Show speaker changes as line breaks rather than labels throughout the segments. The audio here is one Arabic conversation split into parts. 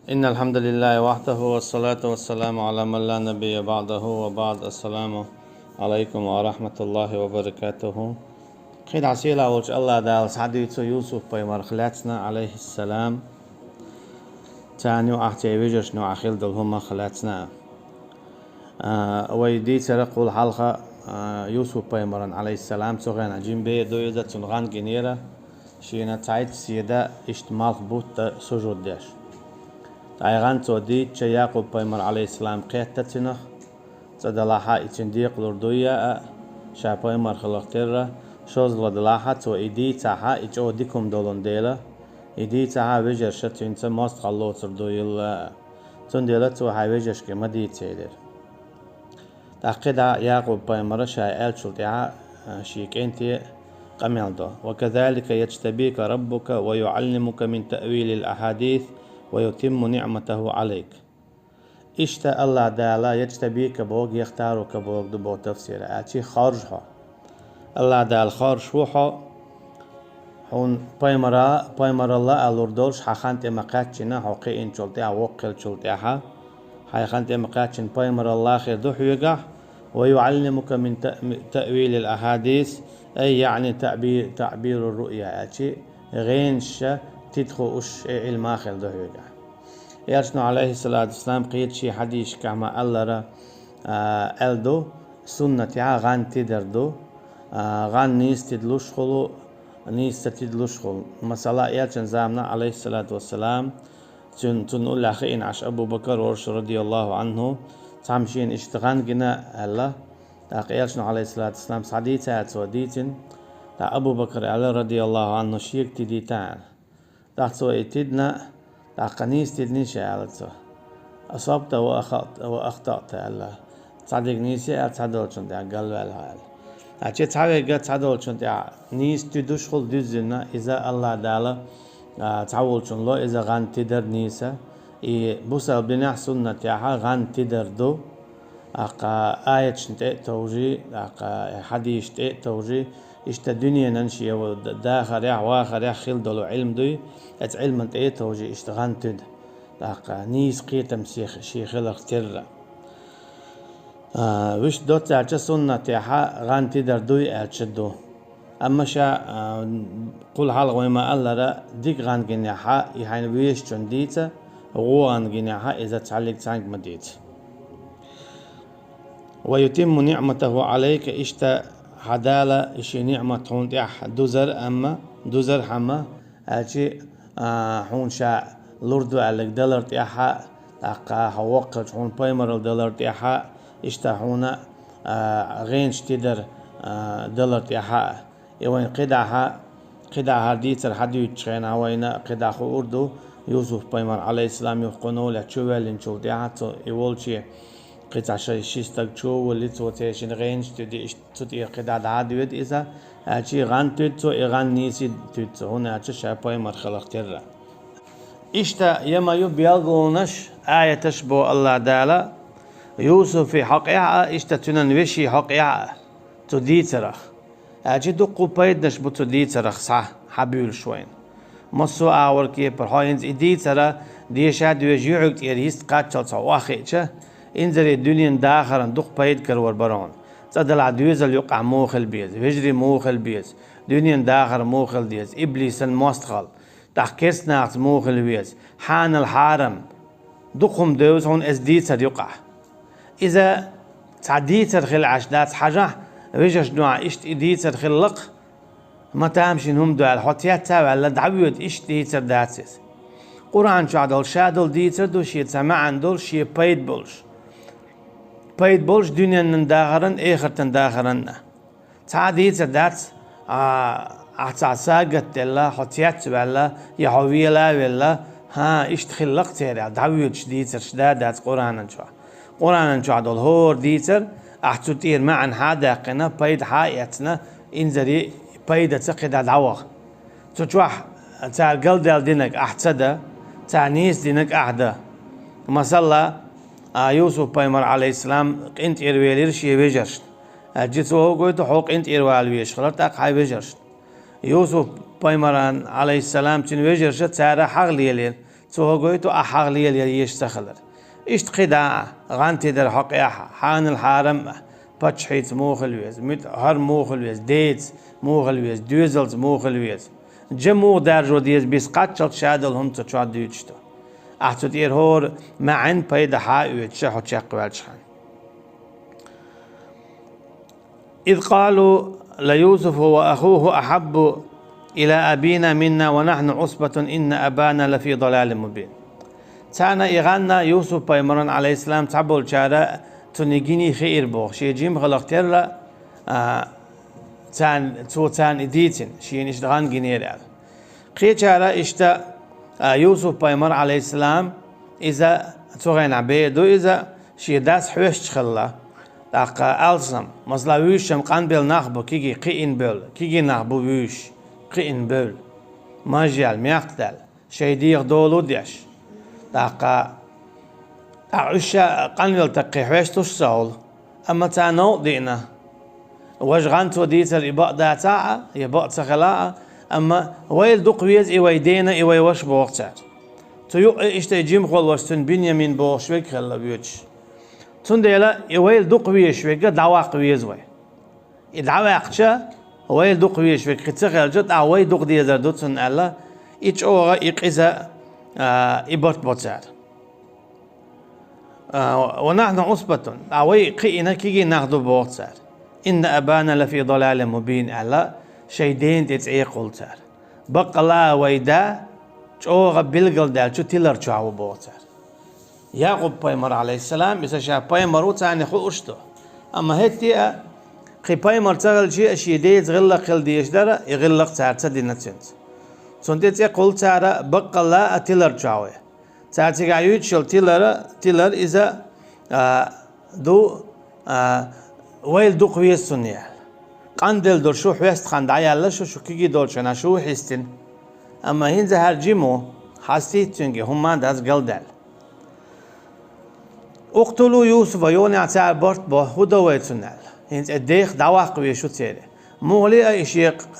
إن الحمد لله وحده والصلاة والسلام على من لا نبي بعده وبعد. السلام عليكم ورحمة الله وبركاته. خير عسيلة وش الله دال سعديتو يوسف بيمر خلاتنا عليه السلام تانيو أحتي ويجش نوع خيل دلهما خلاتنا ويدي ترقوا الحلقة يوسف بيمر عليه السلام سوغانا جنبي دو يدا تنغان جنيرة شينا تعيد سيدا اشتمال بوت سجود داش تايغان تودي تشا يعقوب بيمر عليه السلام قيادة تنخ تدلاحا اتنديق لردويا شا بيمر خلقتر شوز لدلاحا تو ايدي تاحا اتشو ديكم دولون ديلا ايدي تاحا ويجر شتو انت ماست خلو تردويل تنديلا تو هاي ويجرش كما دي تيدر تاقيدا يعقوب بيمر شا الشلطيعا شيك انتي قميلدو وكذلك يجتبيك ربك ويعلمك من تأويل الأحاديث ويتم نعمته عليك. اشتا الله دالا يجتبيك بوق يختارك بوق دبو تفسير اتي خارجها الله دال خارجوها هون بايمر الله الوردولش حخانت مقاتشنا حقي ان شلطيها وقل شلطيها حخانت مقاتشن بايمر الله خير دحيقه ويعلمك من تأويل الأحاديث أي يعني تعبير الرؤيا اتي غينش تدخو اش علم اخر دحيقه يرشنو عليه الصلاة والسلام قيد شي حديث كما الله را ألدو سنة غان تدردو غان نيس تدلوش خلو نيس تدلوش خلو مثلا يرشن زامنا عليه الصلاة والسلام تنقول لأخي عش أبو بكر ورش رضي الله عنه تعمشين اشتغان جنا الله يرشنو عليه الصلاة والسلام صديتها توديتن تا أبو بكر على رضي الله عنه شيك تديتان تحتو اتدنا قنيس تدني شعلته أصبت وأخطأت الله تصدق نيسي أتصدق شنت قال والحال أشي تعرف تصدق شنت نيس تدخل دزنا إذا الله دالا تعول شن الله إذا غان تدر نيسا بوسا بناء سنة تاعها غان تدر دو آية شنت توجي حديث توجي اشتا دنيا ننشي وداخر يا واخر يا خيل دولو علم دوي ات علم انت ايه توجي اشتغان تد نيس قيتم شيخ الاختر وش دوت ارچا سنة تيحا غان تدر دوي ارچدو اما شا قول حال وما الله را ديك غان جنيحا يحين ويش چون ديتا غوان جنيحا اذا تعلق تانك مديت ويتم نعمته عليك اشتا حدالة إشي نعمة هون تيح دوزر أما دوزر حما أشي هون شا لوردو على دولار تيحا تاقا هوقت هون بايمر دولار تيحا إشتا هون غينش تدر دولار تيحا يوين قدعها ديتر حدو يتشغين هوينا قدعه أردو يوسف بايمر عليه السلام يقنو لتشوال نشوف تيحا يقول شي قطع شيستك شو واللي توتيشن غينش تدي قطع عادية إذا أشي غان تدو إغان نيسي تدو هنا أشي شاباي مرخلق ترى إشتا يما يبيالغونش آية تشبه الله دالا يوسف في حقيقة إشتا تننوشي حقيقة تدي ترخ أشي دقو بايدنش بتدي ترخ صح حبيل شوين مصو آور كي برهاينز إدي ترى ديشا دوجيعك تيريست قاتشل صواخيتش إنزل الدنيا داخرا دق بايد كرور برون صدل عدويزل يقع موخل بيز وجري موخل بيز دنيا داخر موخل ديز إبليس المستخل تحكيس ناقص موخل بيز حان الحارم دقهم دوز هون ازديتر يقع إذا تعديتر خل عشدات حاجة ويجش نوع إشت إديتر خلق ما تامشين هم دو الحطيات تاوى على دعويت إشت ديتر داتسيس قرآن شادل شادل ديتر دو شي تسمعن دول شي بايد بولش بايد بولش دنيا نداخرن اخر تنداخرن تعديت دات اعتصاقت الله حطيات بالله يحوي لا ولا ها ايش تخلق تيرا دعويت شديتر شدادات قرآن شو عدل هور ديتر احتوتير معن حادقنا بايد حايتنا انزري بايد تقيد دعوه تتوح تاع قلدال دينك احتسدا تاع نيس دينك احدا مثلا يوسف بايمر عليه السلام انت إرويلير شيء بيجرش جيت وهو قلت حق انت إروال بيش خلرت أقحى بيجرش يوسف بايمر عليه السلام تن بيجرش تسارة حق ليلير توهجويتو أحاغليل يشتخلر إشت قداء غانتي در حقيحة حان الحارم باتشحيت موخلويز مت هر موخلويز ديتس موخلويز دوزلز موخلويز جمو در جوديز بيس قاتشل شادل هم تشاد ديتشتو أحتو تير هور معن بيد حاوي تشحو تشقوال شحن إذ قالوا ليوسف وأخوه أحب إلى أبينا منا ونحن عصبة إن أبانا لفي ضلال مبين تانا إغانا يوسف بيمرن عليه السلام تعبول شارع تنجيني خير بوخ شي جيم غلقتر تان إديتن شي نشتغان جنير قي شارع إشتا يوسف بيمر عليه السلام إذا تغين عبيدو إذا شي داس حوش خلا داقا ألسم مصلا ويشم قنبل نخبو كيجي قين بول كيجي نخبو ويش قين بول ماجيال ميقتل شيديق دولو ديش داقا عشا قنبل تقي حوش تشسول أما تانو دينا وجغانتو ديتر إباء داتا إباء تخلاء أما ويل دقويز إيوي دينا إيوي وش بوقتار تيو إشتا جيم خول وشتن بنيامين بوشوك خلا بيوتش تنديلا ويل دقويش ويك دعواق ويزوي الدعواقشة ويل دقويش ويك تخيل جد عوي دق ديزر دوتن الله إيش أوغا إقيزا إبرت بوتار ونحن عصبة عوي قينا كيجي ناخدو بوتار إن أبانا لفي ضلال مبين الله شيدين تتعي قلتار بق الله ويدا أوغا بلغل دال شو تيلر شو عو بوتار يعقوب بايمر عليه السلام إذا شاف بايمر وتعني خو أشتو أما هتي خي بايمر تغل شيء أشي ديت غلق خل ديش دارا يغلق تعرت دينا تنت سنتي قول تعرى بق الله تيلر شاوي تعرتي قايد شل تيلر إذا دو ويل دو قويس سنية قندل دور شو حوست خندعي الله شو كيجي دور شنا شو حستن أما هين زهر جيمو حسيت تنجي هم داز قلدل اقتلوا يوسف يوني عتاع برت به هدويتنال هنت الديخ دواق ويشو تيري مغلي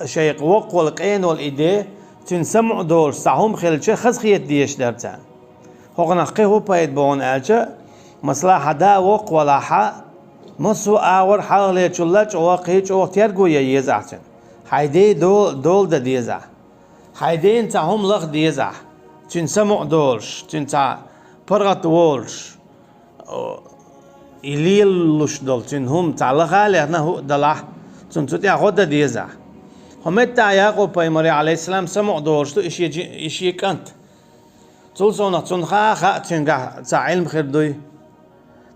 شيق وق والقين والإيدي تنسمع دور سعهم خلشة خزخيت ديش درتان هغنا قيهو بايد بون آجا مصلاح دا وق ولا حا مصو آور حالي چلچ وقيج وقتيرگو يزعتن حيدي دول دا ديزع حيدي انتا هم لغ ديزع تنسمع دورش تنتا برغت وولش إليلوش دولتين هم تعلق علينا هو دلح تنتوتي أخذ ديزا هم يعقوب بايمري عليه السلام سمع دورشتو إشي كانت تولسونا تنخا تنجح تعلم خير دوي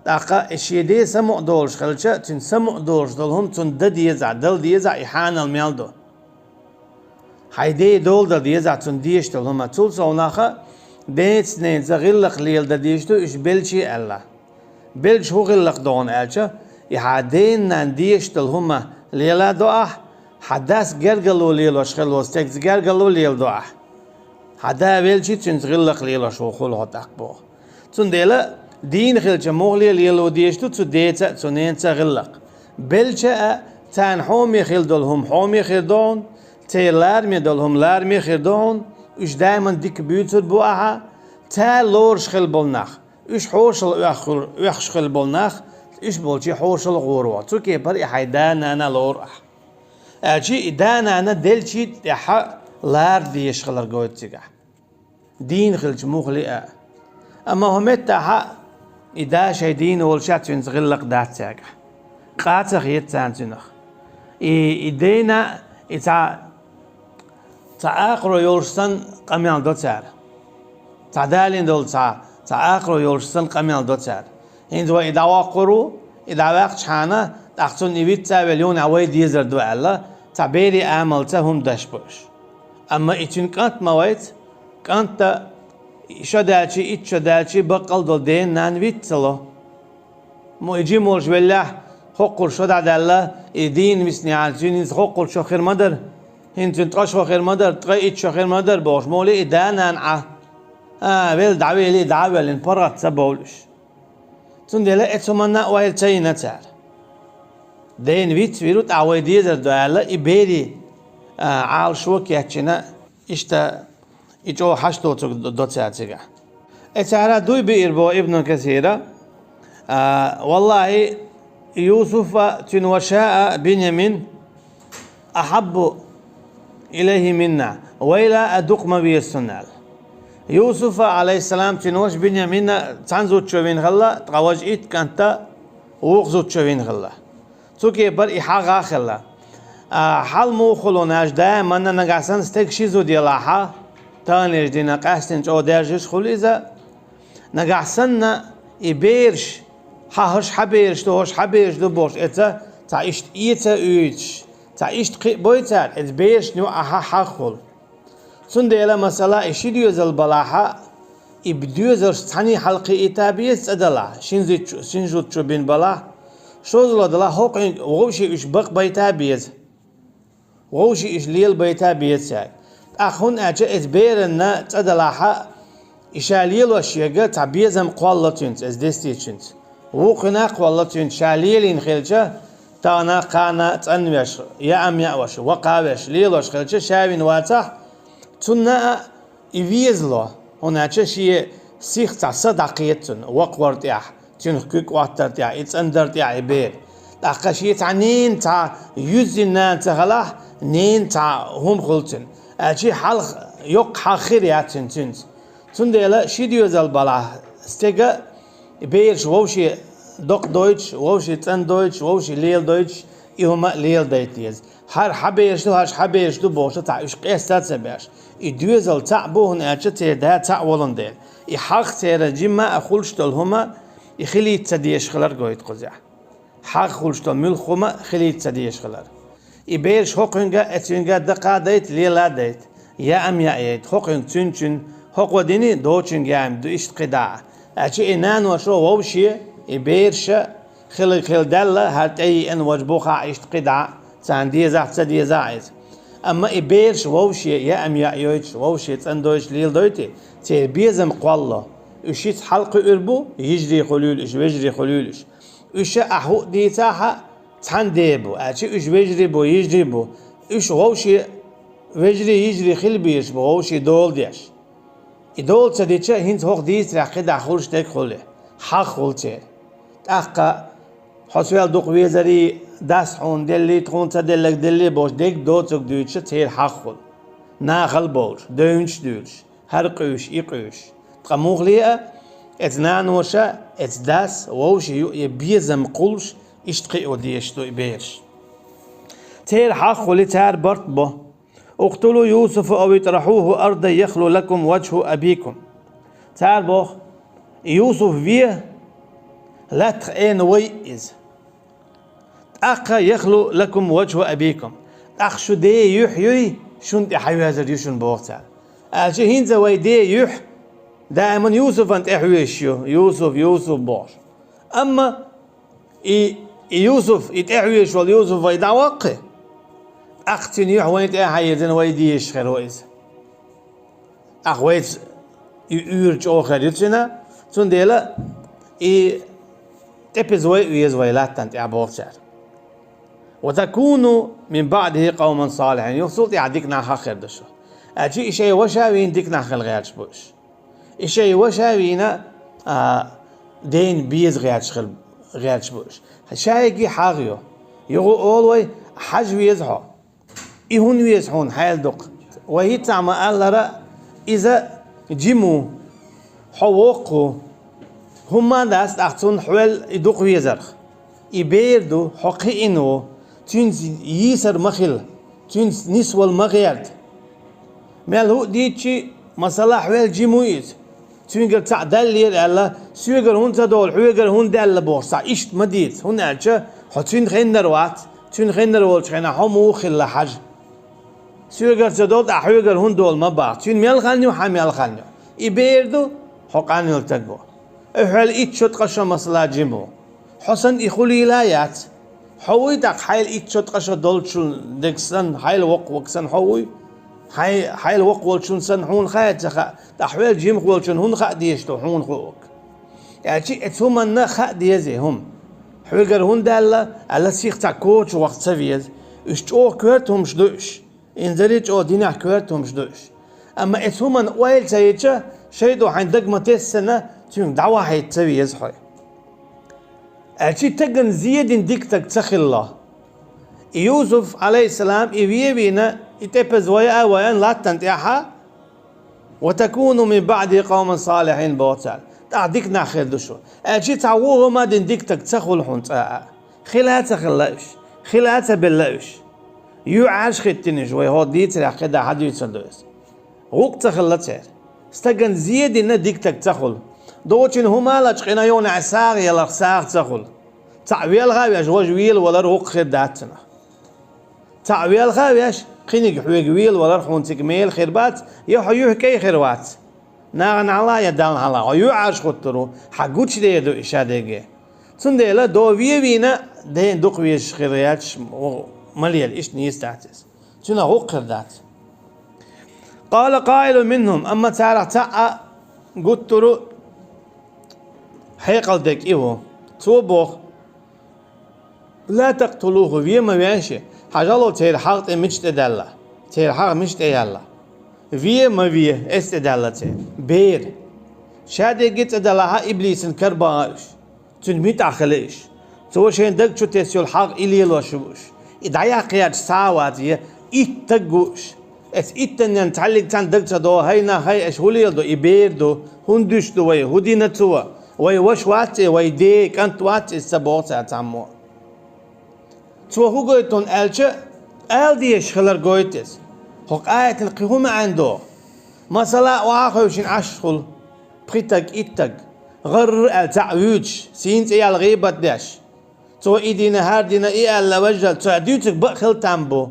داقا إشي دي سمع دورش خلشة تنسمع دورش دولهم تند ديزا دل ديزا إحانا الميالدو هايدي دول دل ديزا تنديش دولهم تولسونا خا ديت نين زغلق ليل ديشتو إش بلشي الله بلش هو غلق دون ألشة يحدين ننديش تلهما ليلا دعاء حداس جرجلو ليلا شخلو استكز جرجلو ليل دعاء حدا بلشي تنزغلق ليلا شو خل هتاق بو تنديلا دين خلش مغلي ليلو ديشتو تديت تنين تغلق بلشة تان حومي خل دلهم حومي خردون تيلار مي دلهم لار مي خردون إش دائما ديك بيوتر بوعها تا لورش خل بولناخ إش حوشل ويخش خل بولناخ إش بولشي حوشل غوروا تو كيبر يحيدان أنا لور أجي دان أنا دلشي يح لار ديش خلر جوتيجا دين خلش مغلئة أما هم تها إذا شيء دين والشات ينزغلق داتيجا قاتخ يتسانتنخ إدينا تعاقرو يورسن قميان دوتار تعدالين دول تعاقرو يورسن قميان دوتار هندو إذا واقرو إذا وقت شانا تأخذون نبيت تابليون عوي ديزر دو الله تعبيري عملتهم دشبوش أما إتشن كانت مويت كانت شدالشي إتشدالشي بقل دول دين نانبيت سلو مو إجي مولش بالله حقر شدع دالله إدين مسني عالجين حقر شو خير مدر هنتن تقاش خير مدر تقايت شو خير مدر باش مولي إدانا نعه بيل دعوي لي دعوي لين برات سبولش تندلا اتسمنا وايل تاينا تار دين فيت فيروت عويديزر دوالا إبيري عال شوك يحكينا إشتا إيش حشتو دوتساتيجا إتعرى دوي بيربو ابن كثيرة والله يوسف وشاء بنيامين أحب إليه منا وإلى أدق ما بيستنال يوسف عليه السلام تنوش بنيامين تنزو تشوين خلا تقوج إيت كانتا وغزو تشوين خلا توكي بر إحاقا خلا حال مو خلوناش دائما نقاسن ستكشيزو ديلاحا تانيش دي نقاستن جو درجش خليزا نقاسن إبيرش هاش حبيرش توش حبيرش دو بوش إتا تعيشت إيتا أيش تعيشت قي بويتار إت بيرش نو أها حخل سنديلا مسألة إشي ديوزل بلاحا إبديوزل ثاني حلقي إتابيس أدلا شنجوت شو بين بلا شوزلا دلا هوقين وغوشي إش بق بيتابيز وغوشي إش ليل بيتابيز يعني أخون أجا إتبيرنا تدلاحا إشاليل وشيغا تعبيزم قوالتونت إز ديستيشنت وقنا قوالتونت شاليلين خلجا تانا قانا تنوش يا أم يأوش وقاوش ليلوش خلجا شاوين واتح تنا إفيزلو هناك شيء سيخ صدقيتن وقورتيح تنخكك واترتيح إتسندرتيح إبير لقشي تعنين تا يوزنا تغلح نين تا هم خلتن أجي حلق يق حخير ياتن تنت تنديلا شيديوزل بلا استيغا بيرش ووشي دوق دويتش ووشي تن دويتش ووشي ليل دويتش إهما ليل دايتيز هر حبيرش دو هاش حبيرش دو بوشة تا إش قيستات سبيش إدوزل تعبوهن أجا تيدا تعولن ديل إحاق تيرا جيما أخولش دول هما إخلي تديش خلر قويت قزيح حاق خولش دول ملخوما خلي تديش خلر إبيرش حقنجا أتنجا دقا دايت ليلا دايت يا أم يا إيت حقن تنشن حق وديني دوچن جام دو إشت قداع أشي إنان وشو ووشي إبيرش خل دلة هات أي إن وجبوخا إشت قداع تان ديزا تديزا عايز أما إبيرش ووشي يا أم يا إيوش ووشي تندوش ليل دويتي تير بيزم قوالله إشيت حلق إربو يجري خلول إش ويجري خلولش إش أحو ديتاها تان ديبو أشي إش ويجري بو يجري بو إش ووشي ويجري يجري خلبيش بو ووشي دول ديش إدول تديتشا هنت هوق ديت راقي داخلش تك خله حق خلته أخا حسوال دوق ويزري داس حون دلي تكون تدلك دلي باش ديك دوتك دوتشا تير حق خل ناخل بولش دونش دولش هرقوش إيقوش تقموغليا اتنان وشا اتداس ووش يبيزم قولش اشتقي وديشتو إبيرش تير حق خلي تار برطبه اقتلوا يوسف أو اطرحوه أرضا يخلو لكم وجه أبيكم تعرفوا يوسف فيه لا تخين ويز أخا يخلو لكم وجه أبيكم أخ شو دي يحيي شون يحيي هذا يشون بوقتها أشي هنزا ويدي يح دائما يوسف أنت إحويشيو يوسف بوش أما يوسف يتحويش واليوسف ويدع وقه أختن يحويت حيزن ويديش خير ويز أخويت يورج أخر يتشنا تنديلا تبز ويز ويلاتن تعبوشر وتكونوا من بعده قوما صالحين يوصل يعديكنا خير دشو أجي إشي وشاوين ديكنا خير غيرش بوش إشي وشاوينا دين بيز غيرش بوش شايقي حاغيو يغو أولوي حج ويزحو إهون ويزحون حيال دق وهي تعمى ألرا إذا جيمو حوقو هما داست أختون حوال يدق ويزرخ إبيردو حقي إنو تنز يسر مخيل تنز نسوى المغيرد مالهو ديتشي مسألة حوال جيمويز تنقل تعدل على سيقر هون تدول حويقر هون دل بورصة إشت مديد هون أرجع حتين خينر وات تين خينر والش خينا حمو خلا حج سيقر تدول حويقر هون دول ما بعض تين ميل خانيو حميل خانيو إبيردو حقاني التقبو إحوال إتشوت قشة مسألة جيمو حسن إخولي لايات حوي دق حيل إتشوت قشة دولشون دكسن حيل وقسن حوي حيل وقولشون سن حون خايت زخا تحويل جيم قولشون هون خا ديشتو حون خوك يعني اتهم أن خا ديزي هم حويقر هون دالة على سيخ تا كوتش وقت سفيز اشتو كورتهم شدوش انزليج او دينا كورتهم شدوش أما إتهمن ويل سيتشا شيدو حين دقمة السنة تيم دعوة حي تسوي يزحي أشي تجن زيد ديكتك تخي الله يوسف عليه السلام إبيبينا يتبز ويان لا تنتيحها وتكونوا من بعد قوم صالحين بوتال تعديك ناخر دشو أشي تعوه ما دين ديكتك تخو الحنت خلاتها خلاش خلاتها باللاش يعاش ختني شوي هو ديت راح كده حد يتصدقس وقت خلتها استجن زيد إن ديكتك تخل دوتشين هما لا تقينا يون عساغ يلا خساغ تخل تعويل غاويش وجويل ولا روق خير داتنا تعويل غاويش خينك حويل ولا رحون تكميل خيربات يحيوه كي خيروات ناغن على يدان على ويعاش خطرو حقوش ديدو إشاديجي تنديلا دو فينا دين دوقويش خيرياتش مليال إيش نيستعتس تنا روق خير دات قال قائل منهم أما تعالى تعا قلت له حيقل ديك إيهو توبوخ لا تقتلوه فيما بيانشي حاجالو تير حق مجتدالله تير حق مجتدالله فيما فيه استدالله تير بير شادي جيت ادالها إبليس كرباش تنميت عخليش تو شين دك شو تسيول حق إلي لوشوش إدعيا قياد ساواتي إتقوش اس إتن نتعلق تان دك تدو هينا هاي أشهولي دو إبير دو هندوش دو وي هدينة توا وي وش واتي وي ديك أنت واتي السبوت أتعمو تو هو قويتون ألشة أل ديش خلر قويتس هوك آية القيومة عنده مثلا واخوشين أشخل بخيتك إتك غر التعويج سينت إيا الغيبة داش تو إيدينا هاردينا إيا اللوجل تعديوتك بأخل تامبو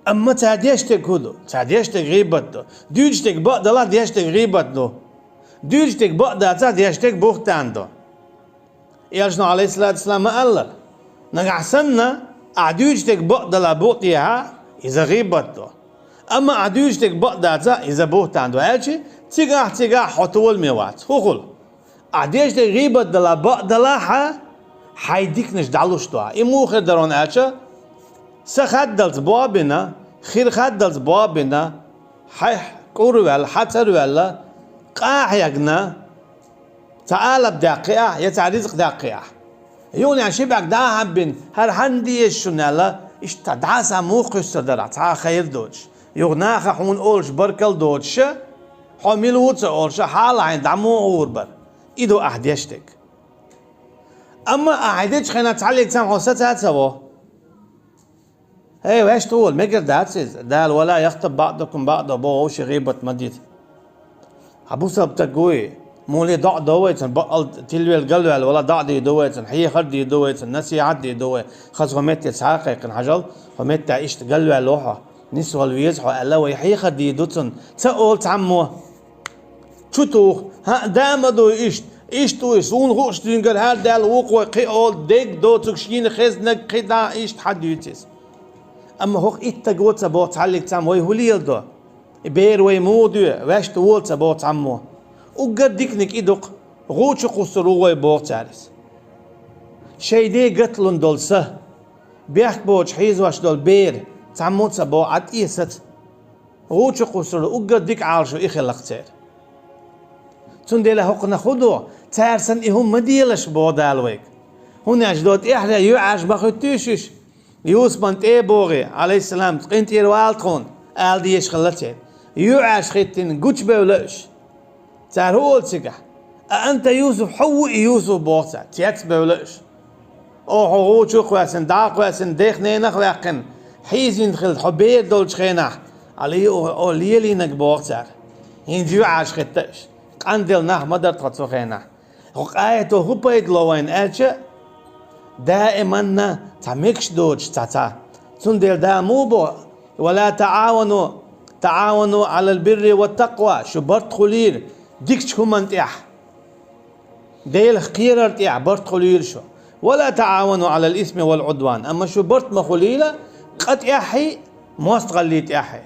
أما تعديشتك هدو تعديشتك غيبتو ديوجتك بأدلا ديشتك غيبتو ديوجتك بأدلا ديشتك بوختاندو يالجنو عليه الصلاة والسلام قال نقعسنا عديوجتك بأدلا بوطيها إذا غيبتو أما عديوجتك بأدلا إذا بوختاندو هالشي تيقع حطول ميوات هوخل عديوجتك غيبت دلا بأدلا حيديك نجدعلوش دوا إمو خير درون هالشي سخدلت بابنا خير خدلت بابنا حيح قروال حتروال قاحيقنا تعال بدقيقة يتعريزق دقيقة يوني عن شبك دا هبين هر هندي الشنالة اشتدعسا موقش صدرع تا خير دوش يغناخ حون أولش بركل دوش حميل ووتس أولش حالا عين دعمو غوربر إدو أحديشتك أما أحديش خينا تعليق سامحو ستاتسوه هي واش تقول ميجر داتسيز دال ولا يخطب بعضكم بعض بوش غيبة مديد حبوسة بتقوي مولي ضع دويتن بقل تلوي القلوال ولا ضع دي دويتن حي خردي دويتن نسي عدي دوي خاص همت يسحاقق حجل همت تعيش تقلوال لوحة نسوا الويزحو ألاوي يحي خردي دوتن تقول تعمو شتوخ ها دامدو إشتو يسون غوش تنقل هال دال وقوي قيقول ديك دو تكشين خزنك قيدا إشت حد يتس أما هوك إتقوت سبوت عليك تام وي هوليل دو بير وي مودو واش تقول سبوت عمو وقد ديكنك إدوق غوش قصرو وي بوت عارس شي دي قتلن دول سه بيحك بوش حيز واش دول بير تعموت سبو عد إيست غوش قصرو وقد ديك عارشو إخلق تير تندي لهوق نخدو تارسن إهم مديلش بودالويك هنا أجدود إحنا يعاش بخطيشش يوسف بنت بوغي عليه السلام قنت يروالتخون آل ديش خلتين يعاش خيتين قوش بولش تار هو السقح أنت يوسف حوي يوسف بوغتا تيكس بولش أو حقوق شو قواسن دا قواسن ديخ نينخ لقن حيزين خلت حبير دولش خينح عليه أو ليلينك بوغتا هين يعاش خيتش قندل نح مدر تغطسو خينح وق آيته هو بيد لوين ألشا دائما تعمكش دوج تاتا تندل دا موبو ولا تعاونوا على البر والتقوى شو برت خليل ديكش كومنت إح ديل خيرت إح برت خليل شو ولا تعاونوا على الإثم والعدوان أما شو برت مخليلة قد إحي موست غليت إحي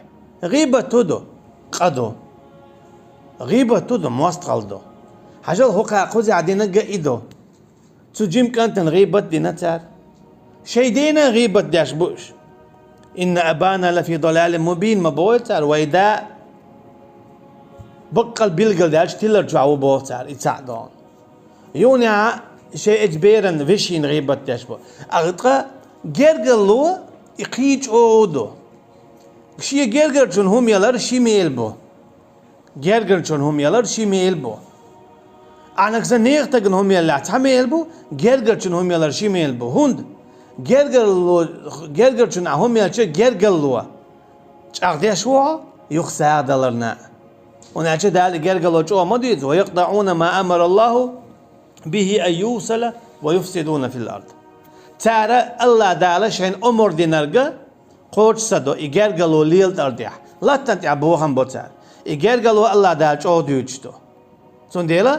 غيبة تدو قدو غيبة تدو موست غلدو حاجة هوكا قوزي عدينا قايدو تجيم كانت غيبة دينا تار شي دينا غيبة داش بوش إن أبانا لفي ضلال مبين ما بوتر ويدا بقل بيلقل دالش تيلر جاو بوتر يتساعدون يونيا شيء إجبارا فيشين غيبت تشبه أغطى جرجلو يقيج أودو شيء جرجل جون هم يلر شي ميلبو جرجل جون هم يلر شي ميلبو أنا كذا نيختن هم يلا تعميلبو جرجل جون هم يلر شي ميلبو هند جرجل جون هم يلر جرجلو أغديشوا يخسر دلرنا ونعشى دال جرجلو جو ما ديز ويقطعون ما أمر الله به أن يوصل ويفسدون في الأرض ترى الله دال شين أمر دينرجا قوش صدو إجرجلو ليل ترديح لا تنتعبوهم بوتر إجرجلو الله دال جو ديوجتو سنديلا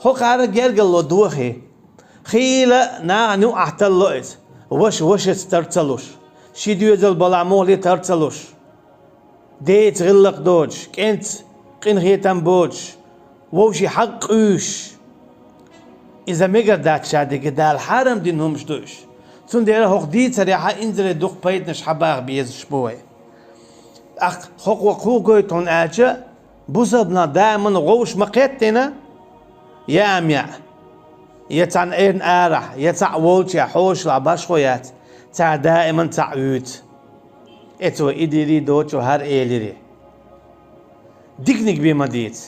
هو قارة جرجلو دوخي خيلا نو أحتلو إز وش ترتلوش شي ديوزل بلا مولي ترتلوش ديت غلق دوج كنت قين هيتم بوج ووشي حق إيش إذا ميجر دات شادي كدال حرم دينهم شدوش سنديلا هو ديت سريعة إنزل دوخ بيتنش حباغ بيز شبوي أخ خوق وقوقوي تون آجا بوزبنا دائما غوش مقيتنا ياميا يتعن إيرن آرح يتع وولتيا حوش لعباش خويات تع دائما تعود إتو إدري دوتو هر إيلري ديكنيك بما ديت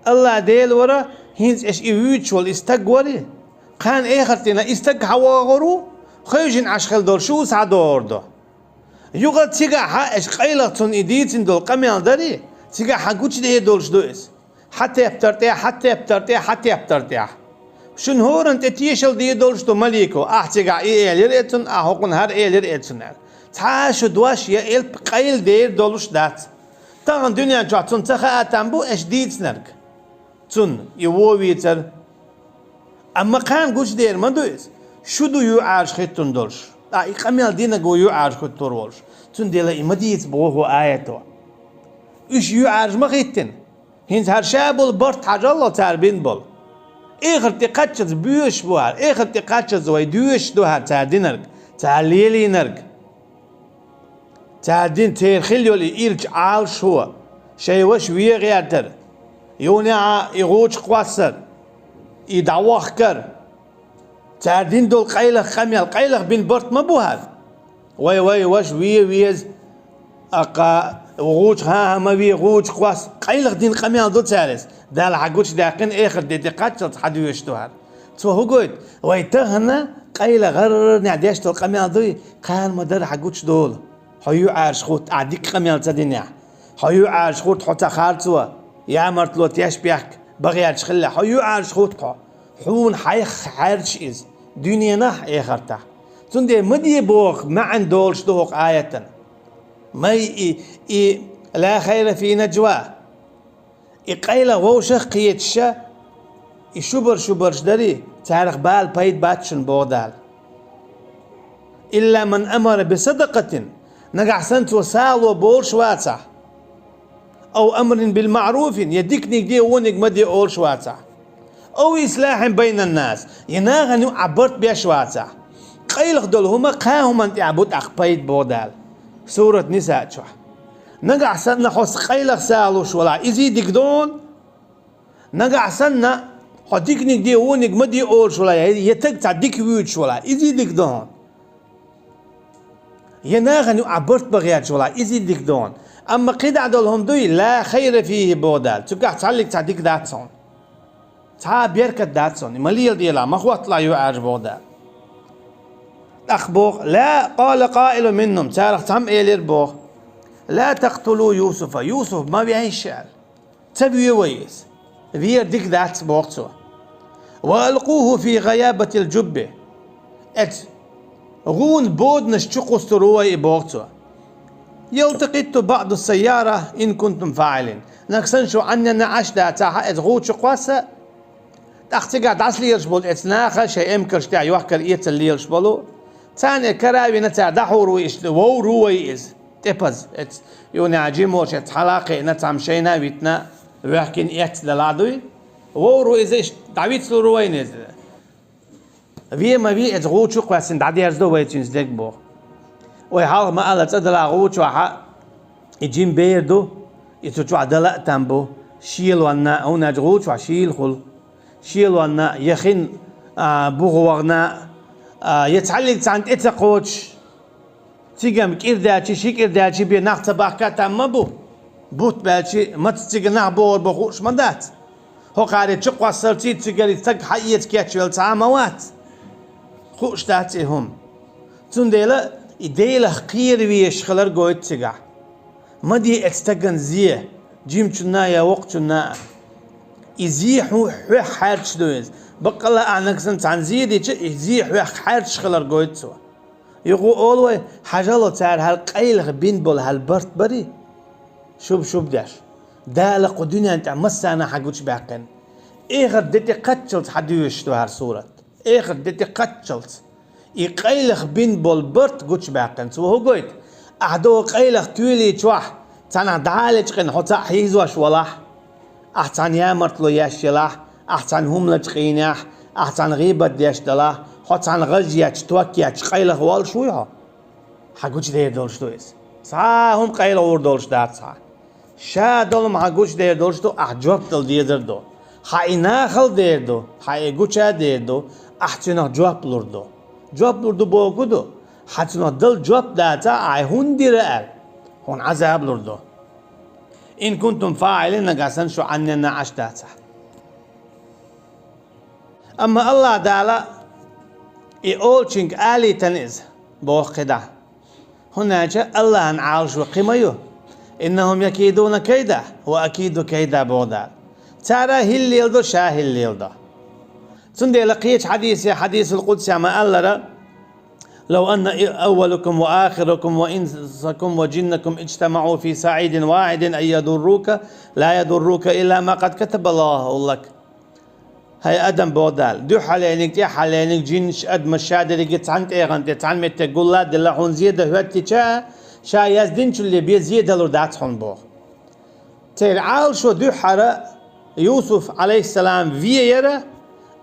الله ديل ورا هينز إيش إيوت شوال استقوري كان إيخرتنا استق حواغرو خيجين عشخل دول شو سعدور دو يوغل تيجا ها إيش قيلتون إديتين دول قميان داري تيجا حقوش دي دولش دوئس حتى يبترتيح شن هورن تتيشل دي دولش دو مليكو تيجا إيلير إتن هوكن هر إيلير إتن تعاشو دواش يا إل قيل دير دولش دات تان دنيا جاتون تخا أتنبو إيش ديت نرك تون يوويتر أما كان قوش دير ما دوئس شو دو يو عارش خيتون دولش إقاميال دينا جو يو عارش خيتون دولش تون ديلا إمديت بوهو آياتو إيش يو عارش ما خيتن هنز هر شابول برت حاجة الله تربين بول إخر تقاتشز بيوش بوهر إخر تقاتشز ويدوش دوهر تردينرك ترليلينرك تردين تيرخيليولي إيرج عالش هو شيء وش ويغيرتر يونيا يغوش قواسر يدعوخ كر تردين دول قيلخ خميال قيلخ بين برت ما بوهر وي وش ويز أقا وغوش ها ما بي غوش قواس قيلخ دين قميال دو تارس دال حقوش داقين إخر دي دقاتشل حدو يشتوهر تو هو قويت ويتهنا قيلة غرر نعديش دول قميال دوي قال مدر حقوش دول هيو عارش خوت عديك قميال تدينيح هيو عارش خوت حوتا خارتوا يا مرتلو تياش بيحك بغياتش خلا هيو عارش خوت حون حيخ حارش إز دنيا نح إخرته تندي مدي بوخ ما عندولش دوخ آية ما لا خير في نجواه إقيلة ووشخ قيتشا شبر شدري تعرف بال بايد باتشن بودال إلا من أمر بصدقة نقع سنت وسال وبول شواتع أو أمر بالمعروف يديك نجدي ونق مدي أول شواتع أو إصلاح بين الناس يناغني عبرت بيا شواتع قيلخ دول هما قاهم أنت عبود أخبايد بودال سورة نساء شو نقع سنة حس قيلخ سالوش ولا إزيدك دون نقع سنة حديك نجدي ونق مدي أول ولا يتك تعديك ويوتش ولا إزيدك دون يناغني عبرت بغيات ولا إزيدك دون أما قيد عدلهم دوي لا خير فيه بودال تقع تعلق تعديك داتسون تا بيركت داتسون مليل ديلا ما هو اطلع يعرج بودال أخبوخ لا قال قائل منهم تارخ تهم إيلير بوخ لا تقتلوا يوسف ما بيعيش شعر تبي ويس بير ديك ذات بوقته وألقوه في غيابة الجبة غون بود نشتقوا استروي بوقته يلتقط بعض السيارة إن كنتم فاعلين نكسنشو عني نعش داتا غوت شقواسة تختقع عسلي يرشبول اتناخا شيء امكرش تاع يوحكر ايت اللي يرشبولو تاني كراوي نتاع دحور ويش وو رويز تبز يوني عجيموش اتحلاقي نتعم شينا ويتنا ويحكين ايت دلادوي وو رويز ايش دعويت سلو روينيز في ما في اتغوت شقواسين دعدي هرزدو ويتينز ديك بو ويحال ما قالت أدلا غوش وحا يجيم بيردو يتوجع دلاء تنبو شيل وانا هنا جغوش وشيل خل شيل وانا يخين بوغوغنا يتعلق عند اتقوش تيجم كيرداتشي شي كيرداتشي بي ناخت باكات مبو بوت بالشي ما تيجي نعبور بخوش مدات هو قاعد تشق وصلتي تيجي تك حيت كيتشل تعاموات خوش داتهم تنديلا يديلا خير ويش خلر قويت تيجا ما دي استجن زيه جيم تنا يا وقتنا يزيح هو حارش دويز بقلا عنك سنت عن زيدي يزيح هو حارش خلر قويت سوا يقول أولوي حاجة الله تعالى هالقيلغ بين بول هالبرت بري شوب داش دالق الدنيا انت مسانا حقوش باقين ايه دتي قتلت حديوش تو هالصورة ايه دتي قتلت يقيلغ بين بول برت قوش باقين سو هو قويت احدو قيلغ تولي تشوح تانا دعالج قن حتا حيزوش ولاح احسن يامرتلو ياشلاح احسن هم لتقيناح احسن غيبة ديش دلاح حتى غجياتش توكياتش قيلغ وال شويها حقوش دير دولش دويس صح هم قيلغ ور دولش دات صح شا دولم حقوش دير دولش دو احجوب دل دير دو حاي ناخل دير دو حاي قوشا دير دو احتنا جواب لردو جواب لردو بوكو دو حتنا دل جواب داتا اي هون دير ال هون عذاب لردو إن كنتم فاعلين نقاسن شو عننا عش داتا أما الله دالا يقولشنك آلي تنز بوقدا هناك الله نعالش وقيميو إنهم يكيدون كيدا وأكيد كيدا بودا ترى هل يلدو شاه هل يلدو تندي لقيت حديث القدس ما الله لو أن أولكم وآخركم وإنسكم وجنكم اجتمعوا في سعيد واحد أن يضروك لا يضروك إلا ما قد كتب الله لك هاي أدم بودال دو حالينك تي حالينك جنش أد مشادر يجت عنك إيغان تتعن متقول لا دل حون زيادة هوتي شا يزدين شو اللي بي زيادة لردات حون بو تيرعال شو دو حرا يوسف عليه السلام في يرى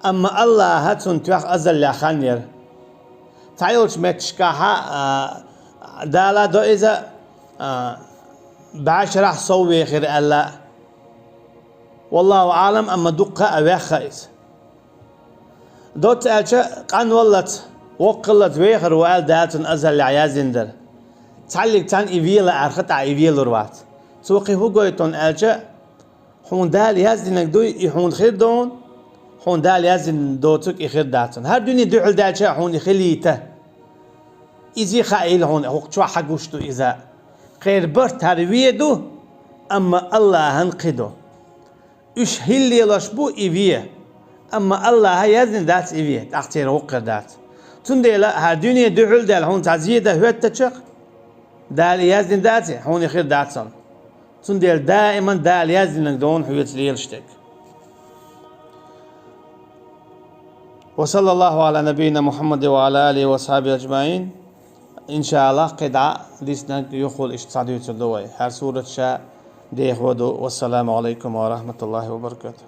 أما الله هاتون توخ أزل لاخان يرى تعيلش متشكاها دالا دو إذا باش راح صوي خير ألا والله أعلم أما دقة أبي خايس دوت ألشا قان ولت وقلت ويخر وقال داتن أزل لعيازين در تعلق تان إيفيل أرخط إيفيل روات سوقي هو قويتون ألشا حون دال يازدينك دو يحون خير دون حون دال يازدين دوتك يخير داتن هر دوني دوحل دالشا حون يخليته إزي خايل هون هو شو حقوشتو إذا خير برت هرويدو أما الله هنقدو إيش هلي لشبو إيفيه أما الله يزن دات إيفيه تختير وقر دات تندي لا هالدنيا دحول دال هون تعزيده هو التشق دال يزن دات هون يخير داتسن تندي دائما دال يزن دون حويت ليلشتك وصلى الله على نبينا محمد وعلى آله وصحبه أجمعين إن شاء الله قطعة ديسنا يخول إشتصادية الدواء هر سورة شاء ديه ودو والسلام عليكم ورحمة الله وبركاته.